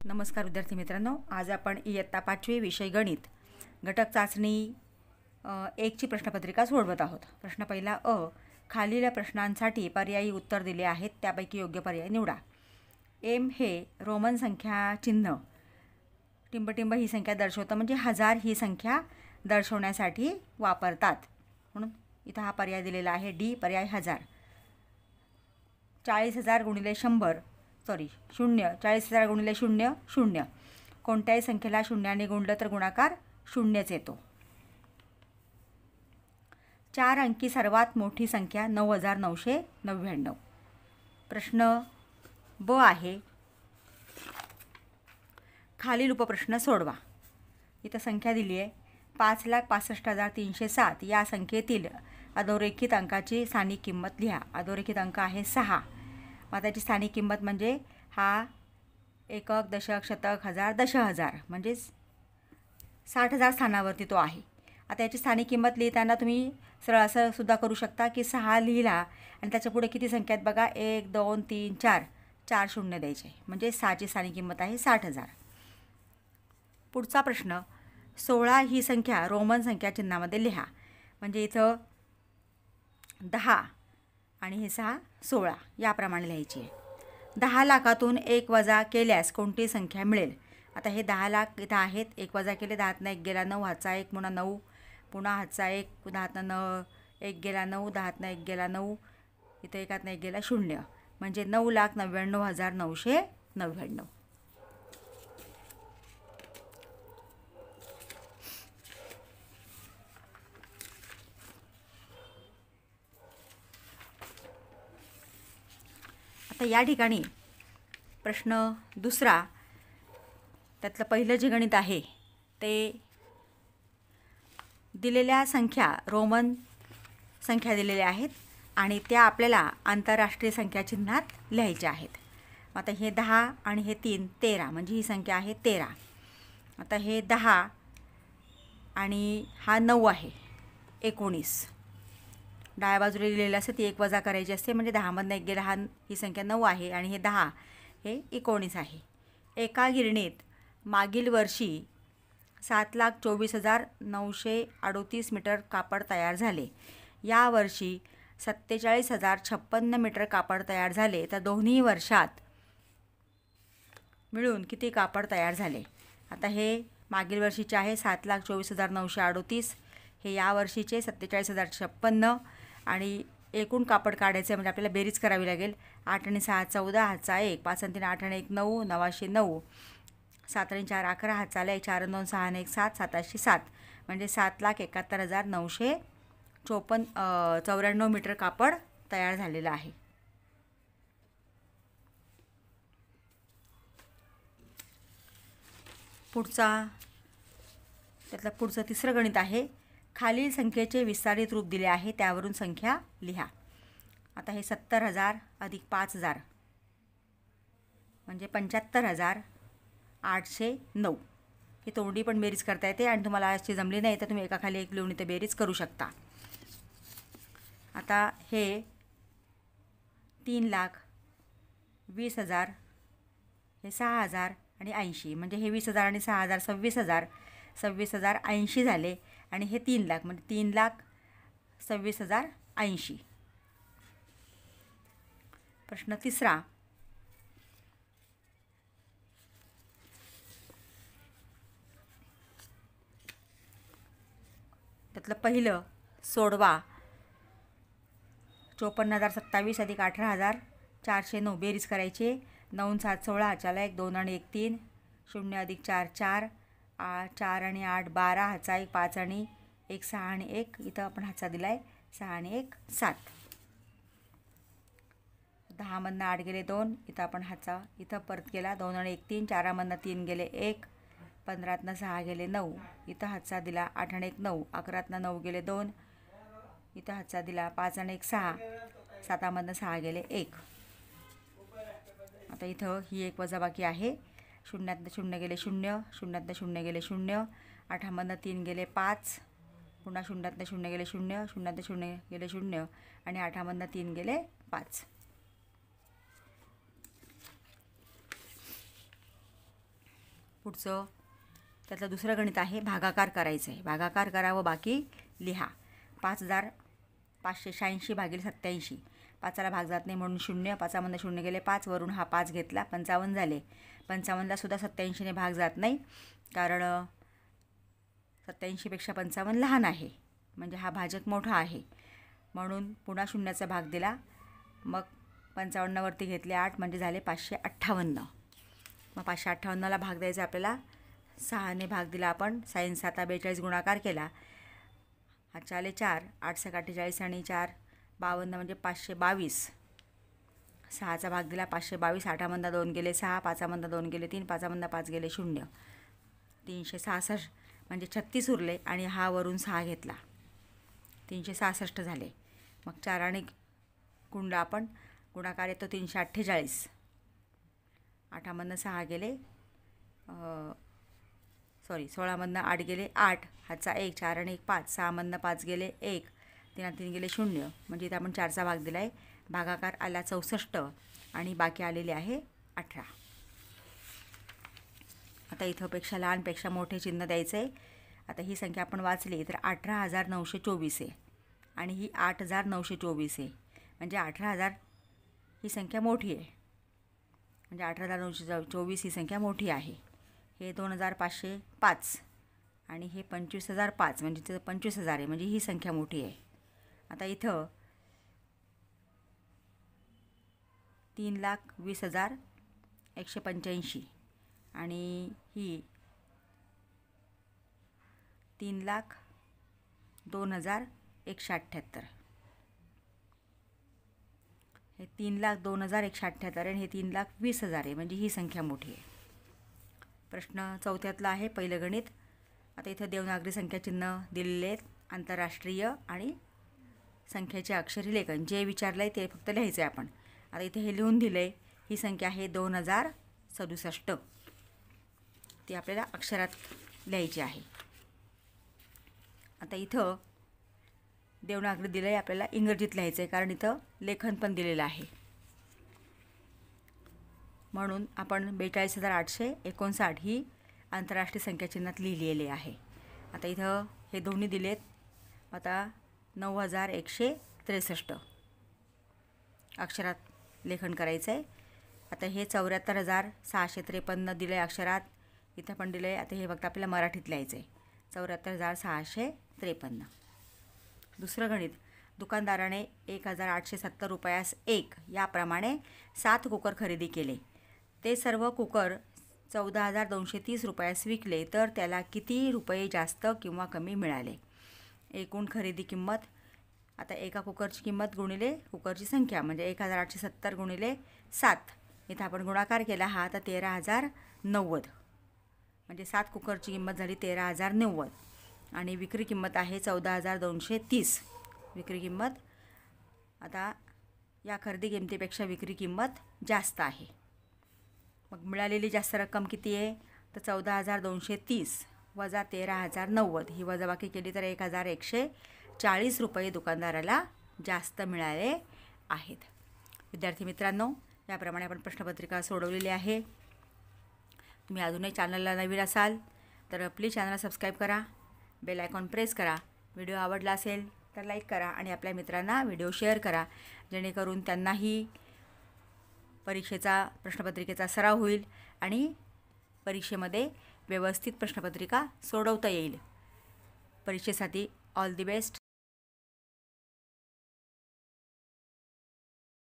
नमस्कार विद्यार्थी मित्रांनो, आज आपण इयत्ता 5वी विषय गणित घटक चाचणी 1ची प्रश्नपत्रिका सोडवत आहोत. प्रश्न पहिला अ. खालील प्रश्नांसाठी पर्यायी उत्तर दिले आहेत, त्यापैकी योग्य पर्याय निवडा. एम हे रोमन संख्या चिन्ह टिंबटिंब ही संख्या दर्शवतं, म्हणजे 1000 ही संख्या दर्शवण्यासाठी वापरतात, म्हणून इथं हा पर्याय दिलेला आहे. डी पर्याय 1000. 40,000 गुणिले 100 0. 40,000 गुणिले 0 0. कोणत्याही संख्येला शून्याने गुणलं तर गुणाकार शून्यच येतो. 4 अंकी सर्वात मोठी संख्या 9,999. प्रश्न ब आहे, खालील उपप्रश्न सोडवा. इथं संख्या दिली आहे 5,65,307. या संख्येतील अधोरेखित अंकाची स्थानिक किंमत लिहा. अधोरेखित अंक आहे 6. मग त्याची स्थानिक किंमत म्हणजे हा एकक, दशक, शतक, हजार, दशहजार, म्हणजेच 60,000 स्थानावरती तो आहे. आता याची स्थानिक किंमत लिहिताना तुम्ही सरळ असं सुद्धा करू शकता की 6 लिहिला आणि त्याच्या पुढे किती संख्या आहेत बघा, 1 2 3 4, 4 शून्य द्यायचे, म्हणजे 6ची स्थानिक किंमत आहे 60,000. पुढचा प्रश्न, 16 ही संख्या रोमन संख्या चिन्हामध्ये लिहा. म्हणजे इथं 10 आणि हे 6 16 याप्रमाणे लिहायची आहे. 10 लाखातून 1 वजा केल्यास कोणती संख्या मिळेल. आता हे 10 लाख इथं आहेत, 1 वजा केले, 10तनं 1 गेला 9, हातचा 1 पुन्हा 9, पुन्हा हातचा 1, 10तनं 1 गेला 9, 10तनं 1 गेला 9, इथं 1तनं 1 गेला 0, म्हणजे 9,99,999. आता या ठिकाणी प्रश्न दुसरा, त्यातलं पहिलं जे गणित आहे ते दिलेल्या संख्या रोमन संख्या दिलेल्या आहेत आणि त्या आपल्याला आंतरराष्ट्रीय संख्या चिन्हात लिहायच्या आहेत. आता हे 10 आणि हे 3 13, म्हणजे ही संख्या आहे 13. आता हे 10 आणि हा 9 आहे 19. डाव्या बाजूला लिहिलेलं असते ती 1 वजा करायची असते, म्हणजे 10मधनं 1 गेला, ही संख्या 9 आहे आणि हे 10 हे 19 आहे. एका गिरणीत मागील वर्षी 7,24,938 मीटर कापड तयार झाले. या वर्षी 47,056 मीटर कापड तयार झाले, तर दोन्ही वर्षात मिळून किती कापड तयार झाले. आता हे मागील वर्षीचे आहे 7,24,938, हे या वर्षीचे 47,056 आणि एकूण कापड काढायचे म्हणजे आपल्याला बेरीज करावी लागेल. 8 आणि 6 14, हातचा 1, 5 आणि 3 8 आणि 1 9, 9,909, 7 आणि 4 11, हातचा 1 4 आणि 2 6 आणि 1 7, 7,707, म्हणजे 7,71,994 मीटर कापड तयार झालेलं आहे. पुढचं तिसरं गणित आहे, खालील संख्येचे विस्तारित रूप दिले आहे, त्यावरून संख्या लिहा. आता हे 70,000 अधिक 5,000 म्हणजे 75,809. ही तोंडी पण बेरीज करता येते आणि तुम्हाला अशी जमली नाही तर तुम्ही एकाखाली एक लिहून इथे बेरीज करू शकता. आता हे 3,20,000, हे 6,000 आणि 80, म्हणजे हे 20,000 आणि 6,000 26,000, 26,080 झाले आणि हे 3 लाख, म्हणजे 3,26,080. प्रश्न तिसरा, त्यातलं पहिलं सोडवा. 54,027 अधिक 18,409 बेरीज करायची. 9 7 16, हाताला 1 2 आणि 1 3, 0 अधिक 4 4, 4 आणि 8 12, हातचा 1 5 आणि 1 6 आणि 1, इथं आपण हातचा दिला आहे 6 आणि 1 7. 10मधनं 8 गेले 2, इथं आपण हातचा इथं परत गेला 2 आणि 1 3, 4मधनं 3 गेले 1, 15तनं 6 गेले 9, इथं हातचा दिला 8 आणि 1 9, 11तनं 9 गेले 2, इथं हातचा दिला 5 आणि 1 6, 7मधनं 6 गेले 1. आता इथं ही एक वजाबाकी आहे. 0तनं 0 गेले 0, 0तनं 0 गेले 0, 8मधनं 3 गेले 5, पुन्हा 0तनं 0 गेले 0, 0तनं 0 गेले 0 आणि 8मधनं 3 गेले 5. पुढचं त्यातलं दुसरं गणित आहे भागाकार करायचं आहे. भागाकार करा व बाकी लिहा. 5586 भागिले 87. 5ला भाग जात नाही म्हणून 0. 5मधनं 0 गेले 5, वरून हा 5 घेतला 55 झाले. 55ला सुद्धा 87ने भाग जात नाही, कारण 87पेक्षा 55 लहान आहे, म्हणजे हा भाजक मोठा आहे, म्हणून पुन्हा 0चा भाग दिला. मग 55वरती घेतले 8, म्हणजे झाले 558. मग 558ला भाग द्यायचा आपल्याला. 6ने भाग दिला आपण. 6 7 42 गुणाकार केला. 8 आले 4, 8 6 48 आणि 4 52, म्हणजे 522. 6चा भाग दिला 522. 8मधनं 2 गेले 6, 5मधनं 2 गेले 3, 5मधनं 5 गेले 0. 366 म्हणजे 36 उरले आणि हा वरून 6 घेतला. 366 झाले. मग 4 आणि गुणला आपण. गुणाकार येतो 348. 8मधनं 6 गेले 16मधनं 8 गेले 8, हाचा 1, 4 आणि 1 5, 6मधनं 5 गेले 1, 3 3 गेले 0, म्हणजे इथं आपण 4चा भाग दिला आहे. भागाकार आला 64 आणि बाकी आलेले आहे 18. आता इथं पेक्षा लहानपेक्षा मोठे चिन्ह द्यायचं आहे. आता ही संख्या आपण वाचली तर 18,924 आहे आणि ही 8,924 आहे, म्हणजे 18,000 ही संख्या मोठी आहे, म्हणजे 18,924 ही संख्या मोठी आहे. हे 2,505 आणि हे 25,005, म्हणजे तिथं 25,000 आहे, म्हणजे ही संख्या मोठी आहे. आता इथं 3,20,185 आणि ही 3,02,178. हे 3,02,178 आणि हे 3,20,000 आहे, म्हणजे ही संख्या मोठी आहे. प्रश्न चौथ्यातला आहे पहिलं गणित. आता इथं देवनागरी संख्या चिन्ह दिलेले आहेत, आंतरराष्ट्रीय आणि संख्येचे अक्षरी लेखन. जे विचारलं आहे ते फक्त लिहायचं आहे आपण. आता इथे हे लिहून दिलं आहे. ही संख्या आहे 2067. ती आपल्याला अक्षरात लिहायची आहे. आता इथं देवनागरी दिलं आहे, आपल्याला इंग्रजीत लिहायचं आहे, कारण इथं लेखन पण दिलेलं आहे. म्हणून आपण 42,859 ही आंतरराष्ट्रीय संख्या चिन्हात लिहिलेली आहे. आता इथं हे दोन्ही दिलेत. आता 9,163 अक्षरात लेखन करायचं आहे. आता हे 74,653 दिलं आहे अक्षरात, इथं पण दिलं आहे. आता हे फक्त आपल्याला मराठीत लिहायचं आहे, 74,653. दुसरं गणित. दुकानदाराने 1,870 रुपयास 1 याप्रमाणे 7 कुकर खरेदी केले. ते सर्व कुकर 14,230 रुपयास विकले, तर त्याला किती रुपये जास्त किंवा कमी मिळाले? एकूण खरेदी किंमत. आता एका कुकरची किंमत गुणिले कुकरची संख्या, म्हणजे 1,870 गुणिले 7. इथं आपण गुणाकार केला हा, तर 13,090, म्हणजे 7 कुकरची किंमत झाली 13,090 आणि विक्री किंमत आहे 14,230 विक्री किंमत. आता या खरेदी किमतीपेक्षा विक्री किंमत जास्त आहे. मग मिळालेली जास्त रक्कम किती आहे? तर 14,230 वजा 13,090 ही वजाबाकी केली तर 1,140 रुपये दुकानदाराला जास्त मिळाले आहेत. विद्यार्थी मित्रांनो, याप्रमाणे आपण प्रश्नपत्रिका सोडवलेली आहे. तुम्ही अजूनही चॅनलला नवीन असाल तर प्लीज चॅनलला सबस्क्राईब करा, बेल आयकॉन प्रेस करा. व्हिडिओ आवडला असेल तर लाईक करा आणि आपल्या मित्रांना व्हिडिओ शेअर करा, जेणेकरून त्यांनाही परीक्षेचा प्रश्नपत्रिकेचा सराव होईल आणि परीक्षेमध्ये व्यवस्थित प्रश्नपत्रिका सोडवता येईल. परीक्षेसाठी ऑल दी बेस्ट.